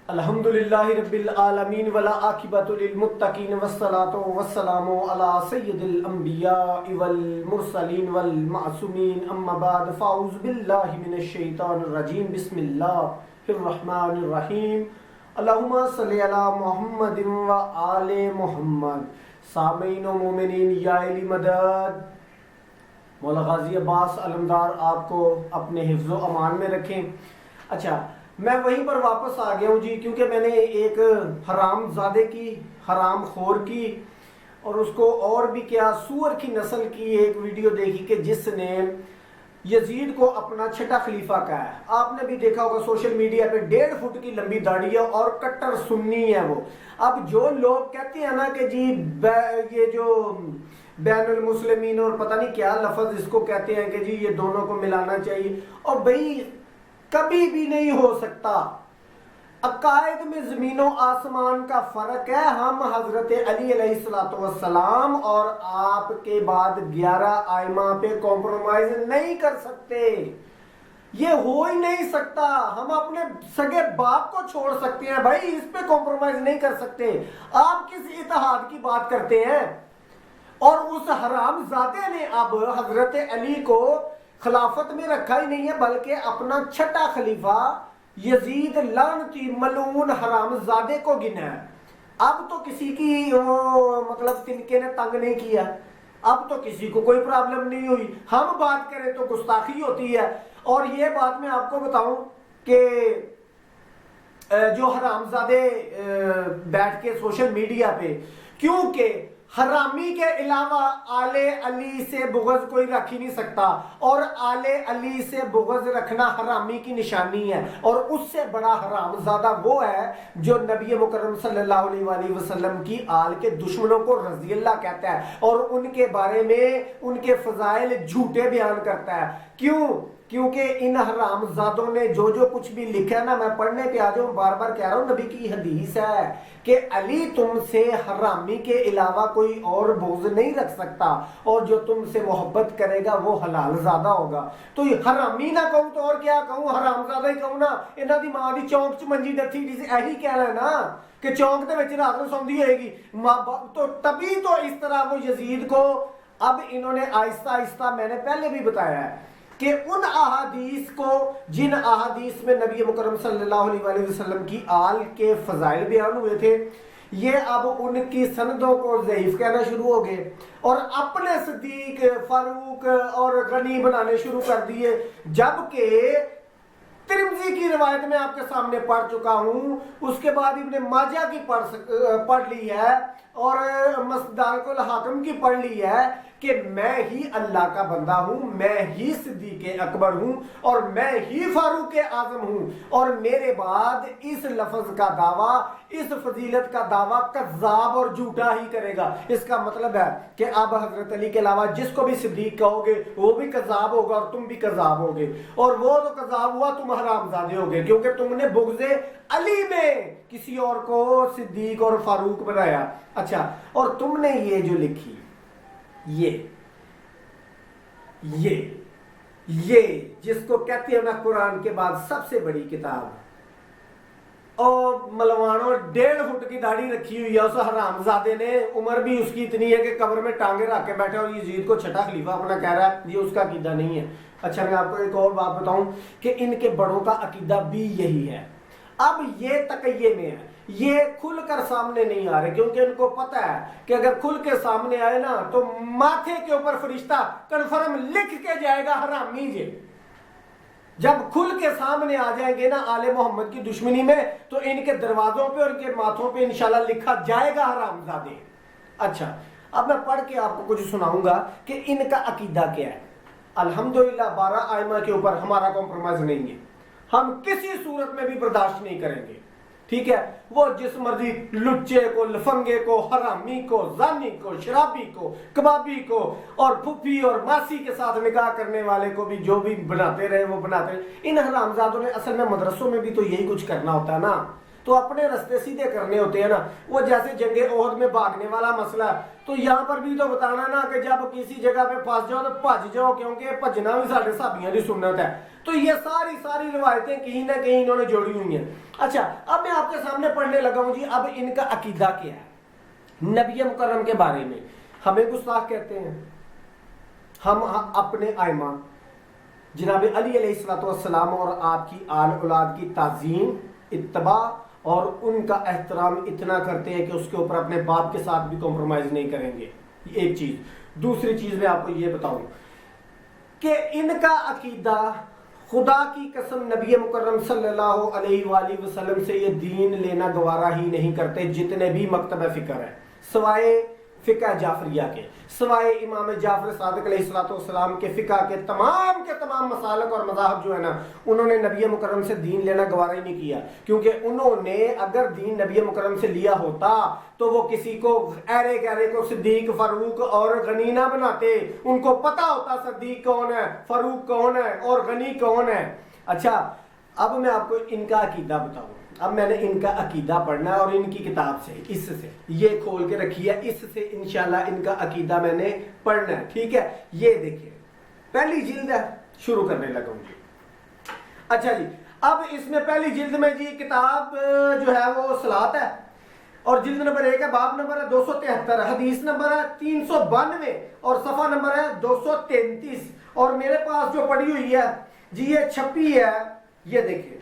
الحمدللہ رب العالمین والعاقبۃ للمتقین والصلاۃ والسلام علی سید الانبیاء والمرسلین والمعصومین اما بعد فاعوذ باللہ من الشیطان الرجیم بسم اللہ الرحمن الرحیم اللہم صلی علی محمد وآل محمد. سامعین و مومنین یا علی مدد. مولا غازی عباس علمدار آپ کو اپنے حفظ و امان میں رکھیں. اچھا میں وہیں پر واپس آ گیا ہوں جی، کیونکہ میں نے ایک حرام زادے کی، حرام خور کی، اور اس کو اور بھی کیا سور کی نسل کی ایک ویڈیو دیکھی کہ جس نے یزید کو اپنا چھٹا خلیفہ کہا ہے. آپ نے بھی دیکھا ہوگا سوشل میڈیا پہ 1.5 فٹ کی لمبی داڑھی ہے اور کٹر سنی ہے وہ. اب جو لوگ کہتے ہیں نا کہ جی یہ جو بین المسلمین اور پتہ نہیں کیا لفظ اس کو کہتے ہیں کہ جی یہ دونوں کو ملانا چاہیے، اور بھائی کبھی بھی نہیں ہو سکتا. عقائد میں زمین و آسمان کا فرق ہے. ہم حضرت علی علیہ السلام اور آپ کے بعد 11 ائمہ پہ کمپرومائز نہیں کر سکتے. یہ ہو ہی نہیں سکتا. ہم اپنے سگے باپ کو چھوڑ سکتے ہیں بھائی، اس پہ کمپرومائز نہیں کر سکتے. آپ کس اتحاد کی بات کرتے ہیں؟ اور اس حرام زادے نے اب حضرت علی کو خلافت میں رکھا ہی نہیں ہے، بلکہ اپنا چھٹا خلیفہ یزید لعنتی ملعون حرام زادے کو گنا ہے. اب تو کسی کی مطلب تنکے نے تنگ نہیں کیا، اب تو کسی کو کوئی پرابلم نہیں ہوئی. ہم بات کریں تو گستاخی ہوتی ہے. اور یہ بات میں آپ کو بتاؤں کہ جو حرام زادے بیٹھ کے سوشل میڈیا پہ، کیونکہ حرامی کے علاوہ آل علی سے بغض کوئی رکھ ہی نہیں سکتا، اور آل علی سے بغض رکھنا حرامی کی نشانی ہے. اور اس سے بڑا حرام زادہ وہ ہے جو نبی مکرم صلی اللہ علیہ وآلہ وسلم کی آل کے دشمنوں کو رضی اللہ کہتا ہے اور ان کے بارے میں ان کے فضائل جھوٹے بیان کرتا ہے. کیوں؟ کیونکہ ان حرام زادوں نے جو کچھ بھی لکھا ہے نا، میں پڑھنے پہ آ جاؤں، بار بار کہہ رہا ہوں، نبی کی حدیث ہے کہ علی تم سے حرامی کے علاوہ کوئی اور بغض نہیں رکھ سکتا، اور جو تم سے محبت کرے گا وہ حلال زادہ ہوگا. تو یہ حرامی نہ کہوں تو اور کیا کہوں؟ حرام زادہ ہی کہوں نا. انہاں دی ماں دی چونک چ منجی ڈتھی ایہی کہنا ہے نا کہ چونک دے وچ رات نوں سوندی ہوئے گی ماں باپ. تو تبھی تو اس طرح وہ یزید کو اب انہوں نے آہستہ آہستہ، میں نے پہلے بھی بتایا ہے کہ ان احادیث کو، جن احادیث میں نبی مکرم صلی اللہ علیہ وآلہ وسلم کی آل کے فضائل بیان ہوئے تھے، یہ اب ان کی سندوں کو ضعیف کہنا شروع ہو گئے اور اپنے صدیق، فاروق اور غنی بنانے شروع کر دیے. جبکہ ترمذی کی روایت میں آپ کے سامنے پڑھ چکا ہوں، اس کے بعد ابن ماجہ کی پڑھ لی ہے اور مصداق الحاکم کی پڑھ لی ہے کہ میں ہی اللہ کا بندہ ہوں، میں ہی صدیق اکبر ہوں، اور میں ہی فاروق اعظم ہوں، اور میرے بعد اس لفظ کا دعویٰ، اس فضیلت کا دعویٰ کذاب اور جھوٹا ہی کرے گا. اس کا مطلب ہے کہ اب حضرت علی کے علاوہ جس کو بھی صدیق کہو گے وہ بھی کذاب ہوگا اور تم بھی کذاب ہوگے، اور وہ تو کذاب ہوا تم حرام زادے ہوگے، کیونکہ تم نے بغض علی میں کسی اور کو صدیق اور فاروق بنایا. اچھا، اور تم نے یہ جو لکھی، یہ جس کو کہتے ہیں نا قرآن کے بعد سب سے بڑی کتاب، اور ملوانوں 1.5 فٹ کی داڑھی رکھی ہوئی ہے اس حرام زادے نے. عمر بھی اس کی اتنی ہے کہ قبر میں ٹانگیں رکھ کے بیٹھا اور یزید کو چھٹا خلیفہ اپنا کہہ رہا ہے. یہ اس کا عقیدہ نہیں ہے. اچھا میں آپ کو ایک اور بات بتاؤں کہ ان کے بڑوں کا عقیدہ بھی یہی ہے. اب یہ تقیے میں ہے، یہ کھل کر سامنے نہیں آ رہے، کیونکہ ان کو پتہ ہے کہ اگر کھل کے سامنے آئے نا تو ماتھے کے اوپر فرشتہ کنفرم لکھ کے جائے گا حرامی جے. جب کھل کے سامنے آ جائیں گے نا آل محمد کی دشمنی میں، تو ان کے دروازوں پہ اور ان کے ماتھوں پہ انشاءاللہ لکھا جائے گا حرام زادے. اچھا اب میں پڑھ کے آپ کو کچھ سناؤں گا کہ ان کا عقیدہ کیا ہے. الحمدللہ 12 ائمہ کے اوپر ہمارا کمپرومائز نہیں ہے، ہم کسی صورت میں بھی برداشت نہیں کریں گے. ٹھیک ہے، وہ جس مرضی لچے کو، لفنگے کو، حرامی کو، زانی کو، شرابی کو، کبابی کو، اور پھپھی اور ماسی کے ساتھ نکاح کرنے والے کو بھی جو بھی بناتے رہے وہ بناتے رہے. ان حرامزادوں نے اصل میں مدرسوں میں بھی تو یہی کچھ کرنا ہوتا ہے نا. تو اپنے رستے سیدھے کرنے ہوتے ہیں نا. وہ جیسے جنگ احد میں بھاگنے والا مسئلہ ہے, تو یہاں پر بھی تو بتانا نا کہ جب کسی جگہ پہ پھنس جاؤ تو بھج جاؤ, کیونکہ بھجنا بھی سارے صحابیوں کی سنت ہے. تو یہ ساری روایتیں کہیں نہ کہیں انہوں نے جوڑی ہوئی ہیں. اچھا اب میں آپ کے سامنے پڑھنے لگا ہوں جی, اب ان کا عقیدہ کیا ہے نبی مکرم کے بارے میں. ہمیں گستاخ کہتے ہیں, ہم اپنے ائمہ جناب علی علیہ الصلوۃ والسلام اور آپ کی آل اولاد کی تعظیم, اتباع اور ان کا احترام اتنا کرتے ہیں کہ اس کے اوپر اپنے باپ کے ساتھ بھی کمپرومائز نہیں کریں گے. ایک چیز. دوسری چیز میں آپ کو یہ بتاؤں کہ ان کا عقیدہ, خدا کی قسم نبی مکرم صلی اللہ علیہ وآلہ وسلم سے یہ دین لینا گوارا ہی نہیں کرتے جتنے بھی مکتب فکر ہے, سوائے فقہ جعفریہ کے, سوائے امام جعفر صادق علیہ الصلوۃ والسلام کے فقہ کے تمام مسالک اور مذاہب جو ہے نا, انہوں نے نبی مکرم سے دین لینا گوارا ہی نہیں کیا. کیونکہ انہوں نے اگر دین نبی مکرم سے لیا ہوتا تو وہ کسی کو ایرے گہرے کو صدیق, فاروق اور غنی نہ بناتے. ان کو پتا ہوتا صدیق کون ہے, فاروق کون ہے اور غنی کون ہے. اچھا اب میں آپ کو ان کا عقیدہ بتاؤں. اب میں نے ان کا عقیدہ پڑھنا ہے اور ان کی کتاب سے, اس سے یہ کھول کے رکھی ہے, اس سے انشاءاللہ ان کا عقیدہ میں نے پڑھنا ہے. ٹھیک ہے, یہ دیکھیں پہلی جلد ہے, شروع کرنے لگا ہوں گی. اچھا جی, اب اس میں پہلی جلد میں جی کتاب جو ہے وہ صلاۃ ہے, اور جلد نمبر 1 ہے, باب نمبر ہے 273, حدیث نمبر ہے 392 اور صفحہ نمبر ہے 233. اور میرے پاس جو پڑی ہوئی ہے جی یہ چھپی ہے, یہ دیکھیں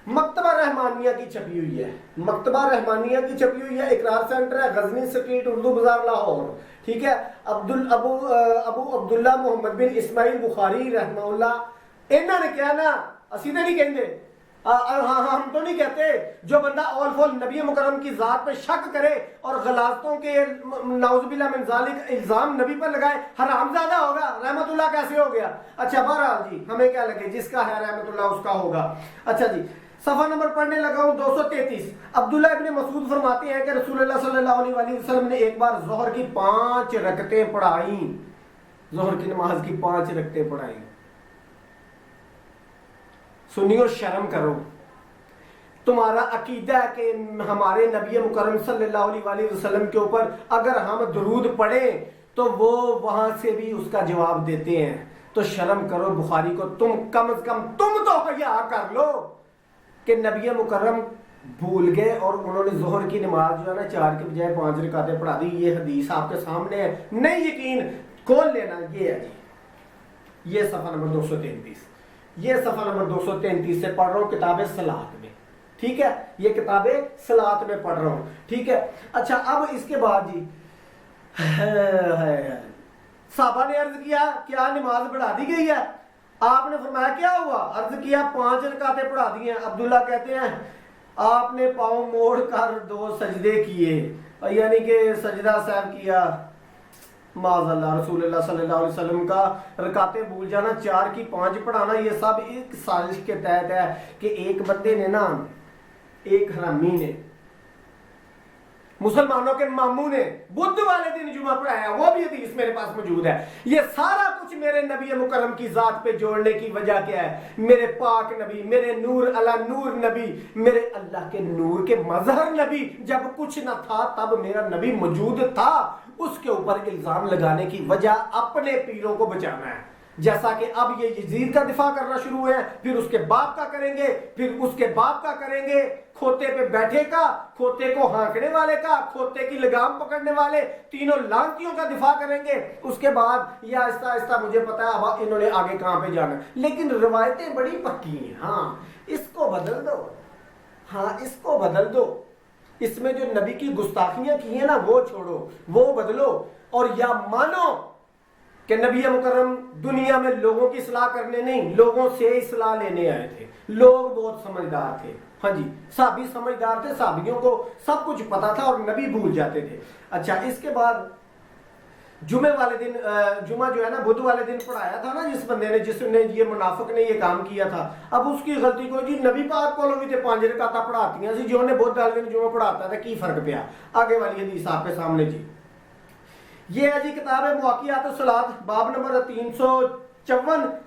مکتبہ رحمانیہ کی چھپی ہوئی ہے, مکتبہ رحمانیہ کی چھپی ہوئی ہے. اقرار سینٹر ہے, غزنی سٹریٹ, اردو بازار, لاہور. ٹھیک ہے, ابو عبداللہ محمد بن اسماعیل بخاری رحمہ اللہ. انہوں نے کیا نا, اسی نے نہیں کہیں گے, ہم تو نہیں کہتے. جو بندہ اول فول نبی مکرم کی ذات پہ شک کرے اور غلاظتوں کے نعوذ باللہ من ذالک الزام نبی پر لگائے, حرام زیادہ ہوگا. رحمت اللہ کیسے ہو گیا؟ اچھا بہرحال جی ہمیں کیا لگے, جس کا ہے رحمت اللہ اس کا ہوگا. اچھا جی صفحہ نمبر پڑھنے لگا ہوں 233. عبداللہ ابن مسعود فرماتے ہیں کہ رسول اللہ صلی اللہ علیہ وآلہ وسلم نے ایک بار ظہر کی 5 رکعتیں پڑھائیں, ظہر کی نماز کی 5 رکعتیں پڑھائیں. سنیو شرم کرو, تمہارا عقیدہ ہے کہ ہمارے نبی مکرم صلی اللہ علیہ وآلہ وسلم کے اوپر اگر ہم درود پڑھیں تو وہ وہاں سے بھی اس کا جواب دیتے ہیں. تو شرم کرو بخاری کو, تم کم از کم تم تو حیا کر لو کہ نبی مکرم بھول گئے اور انہوں نے ظہر کی نماز جو ہے نا 4 کے بجائے 5 رکعتیں پڑھا دی. یہ حدیث آپ کے سامنے ہے, نہیں یقین کھول لینا. یہ ہے جی, یہ صفحہ نمبر 233, یہ صفحہ نمبر 233 سے پڑھ رہا ہوں کتاب صلاۃ میں. ٹھیک ہے, یہ کتاب صلاۃ میں پڑھ رہا ہوں. ٹھیک ہے, اچھا اب اس کے بعد جی صحابہ نے عرض کیا کیا نماز بڑھا دی گئی ہے؟ آپ نے فرمایا کیا ہوا؟ عرض کیا 5 رکعتیں پڑھا دی ہیں. عبداللہ کہتے ہیں آپ نے پاؤں موڑ کر 2 سجدے کیے, یعنی کہ سجدہ صاحب کیا. معاذ اللہ, رسول اللہ صلی اللہ علیہ وسلم کا رکعتیں بھول جانا, 4 کی 5 پڑھانا, یہ سب ایک سازش کے تحت ہے کہ ایک بندے نے نا, ایک حرامی نے, مسلمانوں کے ماموں نے بدھ والے دن جمعہ پڑھایا. وہ بھی حدیث میرے پاس موجود ہے. یہ سارا کچھ میرے نبی مکرم کی ذات پہ جوڑنے کی وجہ کیا ہے؟ میرے پاک نبی, میرے نور علی نور نبی, میرے اللہ کے نور کے مظہر نبی. جب کچھ نہ تھا تب میرا نبی موجود تھا. اس کے اوپر الزام لگانے کی وجہ اپنے پیروں کو بچانا ہے. جیسا کہ اب یہ یزید کا دفاع کرنا شروع ہوئے ہیں, پھر اس کے باپ کا کریں گے, پھر اس کے باپ کا کریں گے, کھوتے پہ بیٹھے کا, کھوتے کو ہانکنے والے کا, کھوتے کی لگام پکڑنے والے, تینوں لانتیوں کا دفاع کریں گے. اس کے بعد یہ آہستہ آہستہ مجھے پتا ہے اب انہوں نے آگے کہاں پہ جانا, لیکن روایتیں بڑی پکی ہیں. ہاں اس کو بدل دو, ہاں اس کو بدل دو, اس میں جو نبی کی گستاخیاں کی ہیں نا وہ چھوڑو, وہ بدلو, اور یا مانو کہ نبی مکرم دنیا میں لوگوں کی اصلاح کرنے نہیں, لوگوں سے اصلاح لینے آئے تھے. لوگ بہت سمجھدار تھے, ہاں جی صحابی سمجھدار تھے, صحابیوں کو سب کچھ پتا تھا اور نبی بھول جاتے تھے. اچھا اس کے بعد جمعے والے دن, جمعہ جو ہے نا بدھ والے دن پڑھایا تھا نا جس بندے نے, جس نے یہ منافق نے یہ کام کیا تھا. اب اس کی غلطی کو جی نبی پاک کو بھی تے 5 رکعتاں پڑھاتی ہیں جو نے بدھ والے دن جمعہ پڑھاتا تھا, کی فرق پیا؟ آگے والی حدیث آپ کے سامنے جی, یہ ہے جی کتاب ہے مواقعات الصلاۃ, باب نمبر 254,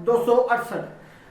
268,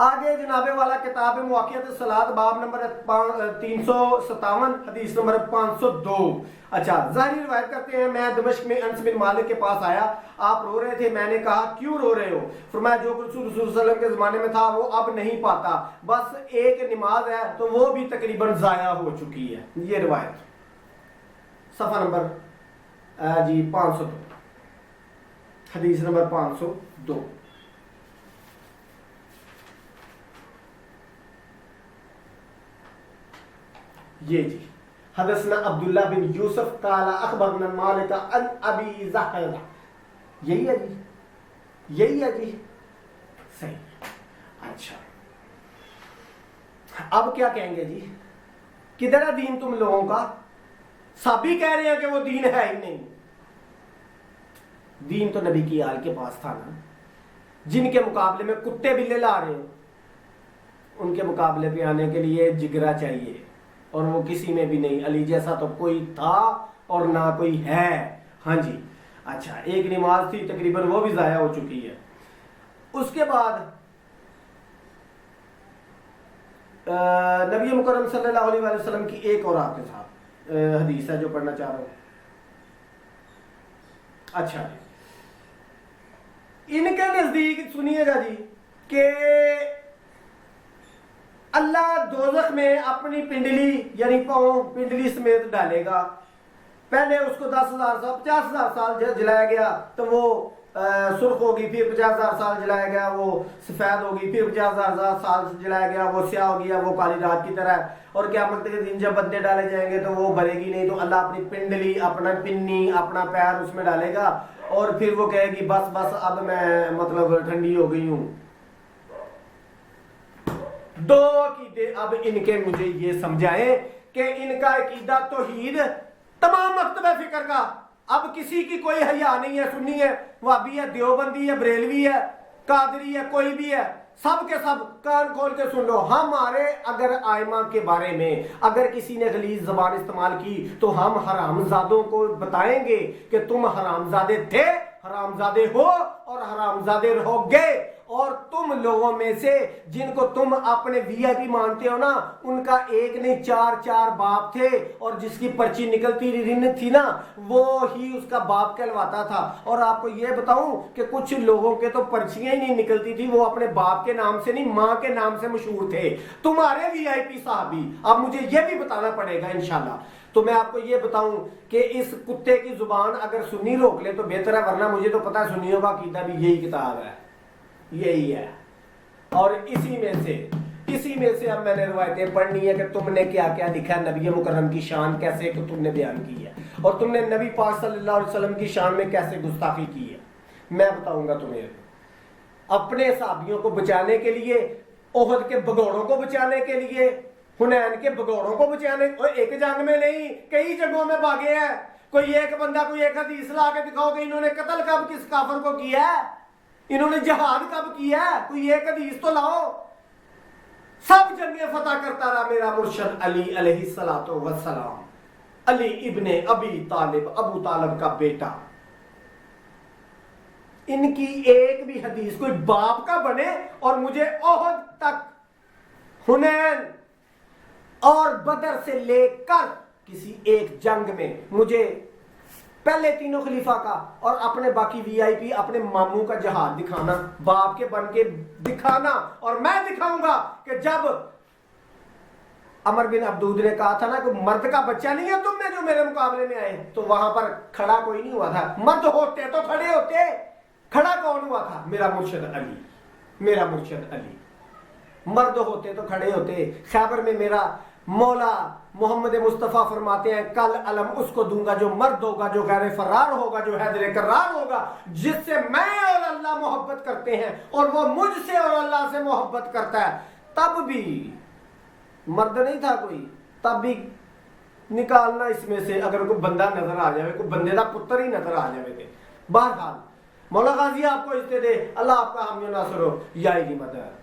آگے جناب والا کتاب مواقعۃ الصلاۃ باب نمبر 357 حدیث نمبر 502. اچھا ظاہری روایت کرتے ہیں میں دمشق میں انس بن مالک کے پاس آیا, آپ رو رہے تھے, میں نے کہا کیوں رو رہے ہو؟ فرمایا جو کچھ رسول صلی اللہ علیہ وسلم کے زمانے میں تھا وہ اب نہیں پاتا, بس ایک نماز ہے تو وہ بھی تقریباً ضائع ہو چکی ہے. یہ روایت صفحہ نمبر 502 حدیث نمبر 502. یہ جی حدثنا عبداللہ بن یوسف قال اخبرنا مالک عن ابی زہرہ. یہی ہے جی, یہی ہے جی, صحیح. اچھا اب کیا کہیں گے جی, کدھر ہے دین تم لوگوں کا؟ سب ہی کہہ رہے ہیں کہ وہ دین ہے ہی نہیں. دین تو نبی کی آل کے پاس تھا نا, جن کے مقابلے میں کتے بلے لا رہے ہو, ان کے مقابلے پہ آنے کے لیے جگرا چاہیے, اور وہ کسی میں بھی نہیں. علی جیسا تو کوئی تھا اور نہ کوئی ہے. ہاں جی اچھا, ایک نماز تھی تقریباً وہ بھی ضائع ہو چکی ہے. اس کے بعد نبی مکرم صلی اللہ علیہ وسلم کی ایک اور آپ کے ساتھ حدیث ہے جو پڑھنا چاہ رہا ہوں. اچھا ان کے نزدیک سنیے گا جی کہ اللہ دوزخ میں اپنی پنڈلی یعنی پاؤں پنڈلی سمیت ڈالے گا. پہلے اس کو 10,000 سال 50,000 سال جلایا گیا تو وہ سرخ ہوگی, پھر 50,000 سال جلایا گیا وہ سفید ہوگی, پھر 50,000 سال جلایا گیا وہ سیاہ ہو گیا, وہ کالی رات کی طرح. اور قیامت کے دن جب بندے ڈالے جائیں گے تو وہ بھرے گی نہیں, تو اللہ اپنی پنڈلی اپنا پنی اپنا پیر اس میں ڈالے گا, اور پھر وہ کہے گی بس بس اب میں مطلب ٹھنڈی ہو گئی ہوں. دو عقیدے اب ان کے مجھے یہ سمجھائیں کہ ان کا عقیدہ توحید تمام مکتب فکر کا, اب کسی کی کوئی حیا نہیں ہے, سنی ہے, وہابی ہے, دیوبندی ہے, بریلوی ہے, قادری ہے, کوئی بھی ہے, سب کے سب کان کھول کے سن لو. ہمارے اگر آئمہ کے بارے میں اگر کسی نے غلیظ زبان استعمال کی تو ہم حرامزادوں کو بتائیں گے کہ تم حرامزادے تھے, حرامزادے ہو اور حرامزادے رہو گے. اور تم لوگوں میں سے جن کو تم اپنے وی آئی پی مانتے ہو نا, ان کا ایک نہیں 4 باپ تھے, اور جس کی پرچی نکلتی رن تھی نا وہ ہی اس کا باپ کہلواتا تھا. اور آپ کو یہ بتاؤں کہ کچھ لوگوں کے تو پرچیاں ہی نہیں نکلتی تھی, وہ اپنے باپ کے نام سے نہیں ماں کے نام سے مشہور تھے. تمہارے وی آئی پی صحابی, اب مجھے یہ بھی بتانا پڑے گا انشاءاللہ. تو میں آپ کو یہ بتاؤں کہ اس کتے کی زبان اگر سنی روک لے تو بہتر ہے, ورنہ مجھے تو پتا ہے سنیوں کا عقیدہ بھی یہی کتاب ہے, یہی ہے. اور اسی میں سے اب میں نے روایتیں پڑھنی ہے کہ تم نے کیا کیا لکھا ہے, نبی مکرم کی شان کیسے کہ تم نے بیان کی ہے, اور تم نے نبی پاک صلی اللہ علیہ وسلم کی شان میں کیسے گستاخی کی ہے. میں بتاؤں گا تمہیں. اپنے صحابیوں کو بچانے کے لیے, احد کے بگوڑوں کو بچانے کے لیے, حنین کے بگوڑوں کو بچانے, اور ایک جنگ میں نہیں کئی جنگوں میں بھاگے ہیں. کوئی ایک بندہ کوئی ایک حدیث لا کے دکھاؤ کہ انہوں نے قتل کب کس کافر کو کیا ہے, انہوں نے جہاد کب کیا ہے, کوئی ایک حدیث تو لاؤ. سب جنگیں فتح کرتا رہا میرا مرشد علی علیہ الصلوۃ والسلام, علی ابن ابی طالب, ابو طالب کا بیٹا. ان کی ایک بھی حدیث کوئی باپ کا بنے اور مجھے احد تک, حنین اور بدر سے لے کر کسی ایک جنگ میں مجھے پہلے تینوں خلیفہ کا اور اپنے باقی وی آئی پی اپنے ماموں کا جہاد دکھانا, باپ کے بن کے دکھانا. اور میں دکھاؤں گا کہ جب عمر بن عبدود نے کہا تھا نا کہ مرد کا بچہ نہیں ہے تم میں جو میرے مقابلے میں آئے, تو وہاں پر کھڑا کوئی نہیں ہوا تھا. مرد ہوتے تو کھڑے ہوتے, کھڑا کون ہوا تھا؟ میرا مرشد علی, میرا مرشد علی. مرد ہوتے تو کھڑے ہوتے. خیبر میں میرا مولا محمد مصطفیٰ فرماتے ہیں کل علم اس کو دوں گا جو مرد ہوگا, جو غیر فرار ہوگا, جو حیدر کرار ہوگا, جس سے میں اور اللہ محبت کرتے ہیں اور وہ مجھ سے اور اللہ سے محبت کرتا ہے. تب بھی مرد نہیں تھا کوئی, تب بھی نکالنا اس میں سے اگر کوئی بندہ نظر آ جائے, کوئی بندے کا پتر ہی نظر آ جائے تھے. بہرحال مولا غازی آپ کو عزت دے, اللہ آپ کا حامی و ناصر ہو, یا مدد.